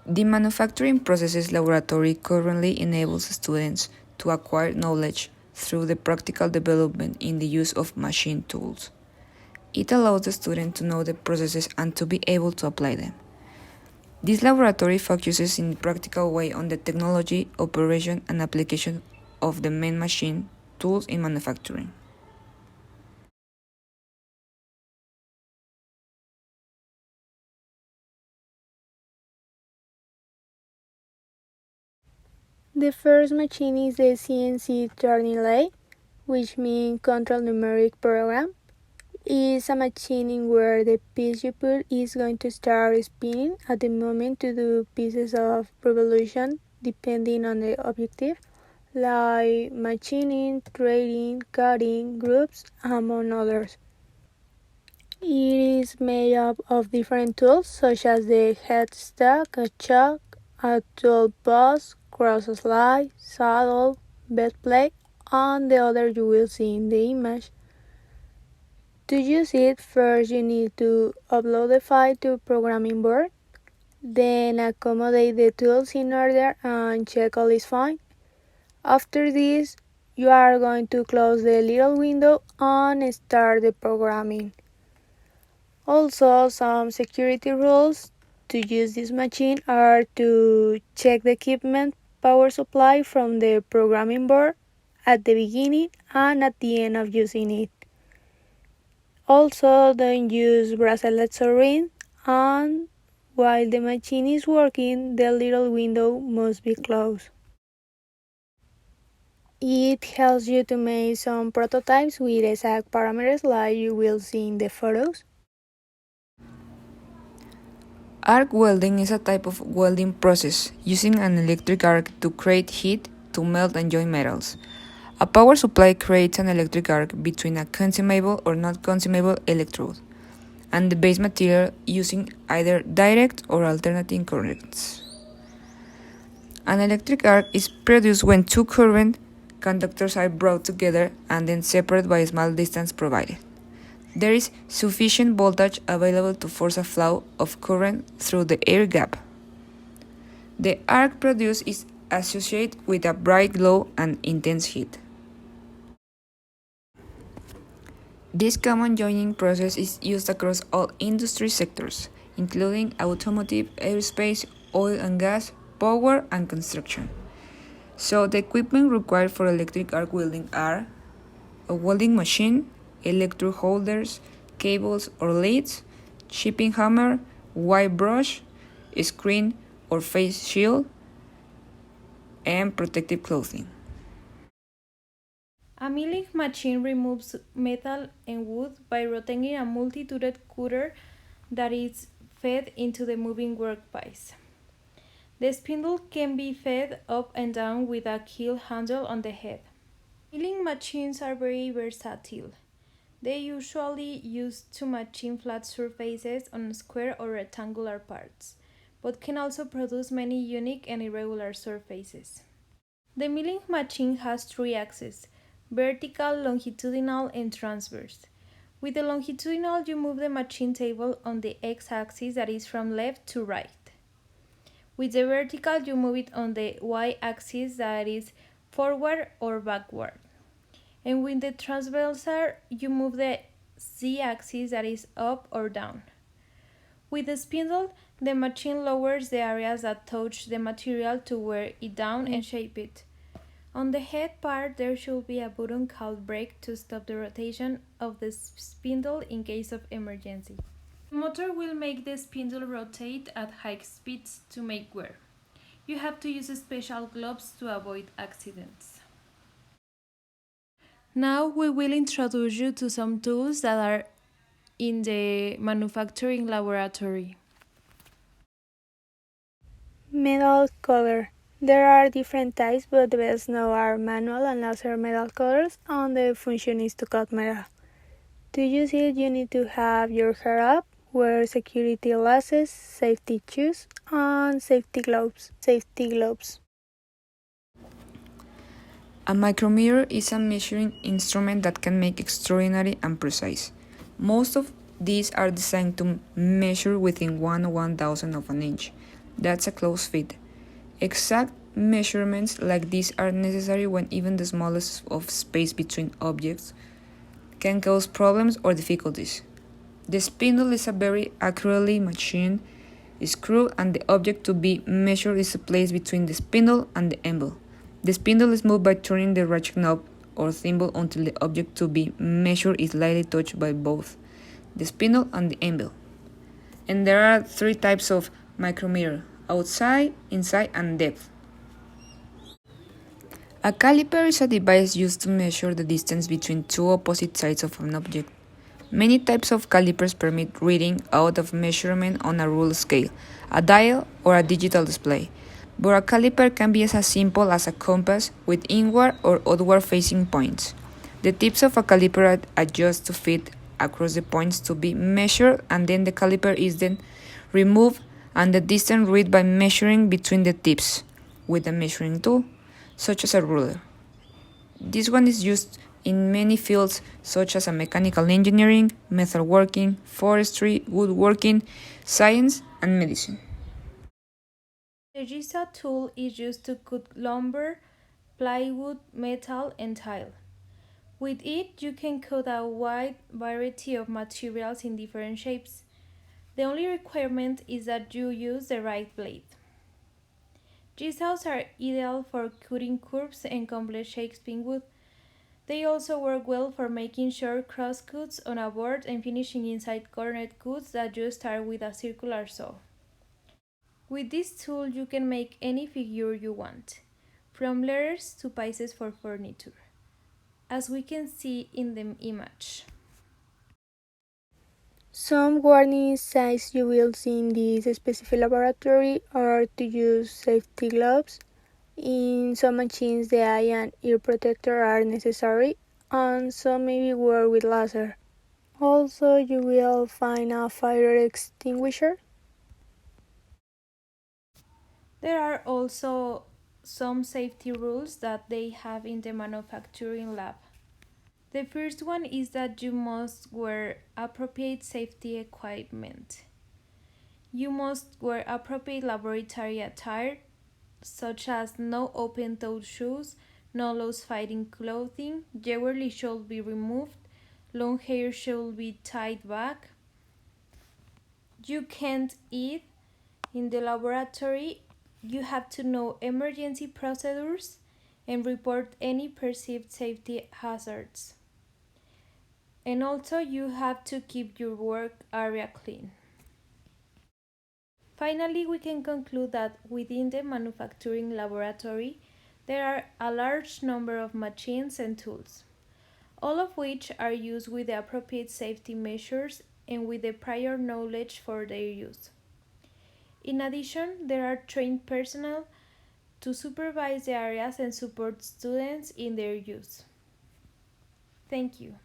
The manufacturing processes laboratory currently enables students to acquire knowledge through the practical development in the use of machine tools. It allows the student to know the processes and to be able to apply them. This laboratory focuses in a practical way on the technology, operation, and application of the main machine tools in manufacturing. The first machine is the CNC turning lathe, which means control numeric program. It is a machine in where the piece you put is going to start spinning at the moment to do pieces of revolution depending on the objective, like machining, threading, cutting, groups, among others. It is made up of different tools such as the headstock, a chuck, a tool boss, cross slide, saddle, bed plate, and the other you will see in the image. To use it, first you need to upload the file to programming board, then accommodate the tools in order and check all is fine. After this, you are going to close the little window and start the programming. Also, some security rules to use this machine are to check the equipment power supply from the programming board at the beginning and at the end of using it. Also, don't use bracelets or rings, and while the machine is working, the little window must be closed. It helps you to make some prototypes with exact parameters like you will see in the photos. Arc welding is a type of welding process using an electric arc to create heat to melt and join metals. A power supply creates an electric arc between a consumable or not consumable electrode and the base material using either direct or alternating currents. An electric arc is produced when two current conductors are brought together and then separated by a small distance provided. There is sufficient voltage available to force a flow of current through the air gap. The arc produced is associated with a bright glow and intense heat. This common joining process is used across all industry sectors, including automotive, aerospace, oil and gas, power, and construction. So the equipment required for electric arc welding are a welding machine, electrode holders, cables or leads, chipping hammer, wire brush, screen or face shield, and protective clothing. A milling machine removes metal and wood by rotating a multi-tooted cutter that is fed into the moving workpiece. The spindle can be fed up and down with a keel handle on the head. Milling machines are very versatile. They usually use to machine flat surfaces on square or rectangular parts, but can also produce many unique and irregular surfaces. The milling machine has three axes: vertical, longitudinal, and transverse. With the longitudinal, you move the machine table on the x-axis, that is from left to right. With the vertical, you move it on the y-axis, that is forward or backward. And with the transversal, you move the z-axis, that is up or down. With the spindle, the machine lowers the areas that touch the material to wear it down and shape it. On the head part, there should be a button called brake to stop the rotation of the spindle in case of emergency. The motor will make the spindle rotate at high speeds to make wear. You have to use special gloves to avoid accidents. Now we will introduce you to some tools that are in the manufacturing laboratory. Metal color. There are different types, but the best known are manual and laser metal cutters, and the function is to cut metal. To use it, you need to have your hair up, wear security glasses, safety shoes, and safety gloves. A micrometer is a measuring instrument that can make extraordinary and precise. Most of these are designed to measure within 1/1000 of an inch. That's a close fit. Exact measurements like these are necessary when even the smallest of space between objects can cause problems or difficulties. The spindle is a very accurately machined screw, and the object to be measured is placed between the spindle and the anvil. The spindle is moved by turning the ratchet knob or thimble until the object to be measured is lightly touched by both the spindle and the anvil. And there are three types of micrometer: outside, inside, and depth. A caliper is a device used to measure the distance between two opposite sides of an object. Many types of calipers permit reading out of measurement on a rule scale, a dial, or a digital display. But a caliper can be as simple as a compass with inward or outward facing points. The tips of a caliper adjust to fit across the points to be measured, and then the caliper is then removed and the distance read by measuring between the tips with a measuring tool, such as a ruler. This one is used in many fields such as mechanical engineering, metalworking, forestry, woodworking, science, and medicine. The jigsaw tool is used to cut lumber, plywood, metal, and tile. With it, you can cut a wide variety of materials in different shapes. The only requirement is that you use the right blade. Jigsaws are ideal for cutting curves and complex shapes in wood. They also work well for making short cross cuts on a board and finishing inside cornered cuts that you start with a circular saw. With this tool, you can make any figure you want, from letters to pieces for furniture, as we can see in the image. Some warning signs you will see in this specific laboratory are to use safety gloves. In some machines, the eye and ear protector are necessary, and some may be worn with laser. Also, you will find a fire extinguisher. There are also some safety rules that they have in the manufacturing lab. The first one is that you must wear appropriate safety equipment. You must wear appropriate laboratory attire, such as no open-toed shoes, no loose-fitting clothing, jewelry should be removed, long hair should be tied back. You can't eat in the laboratory. You have to know emergency procedures and report any perceived safety hazards. And also, you have to keep your work area clean. Finally, we can conclude that within the manufacturing laboratory, there are a large number of machines and tools, all of which are used with the appropriate safety measures and with the prior knowledge for their use. In addition, there are trained personnel to supervise the areas and support students in their use. Thank you.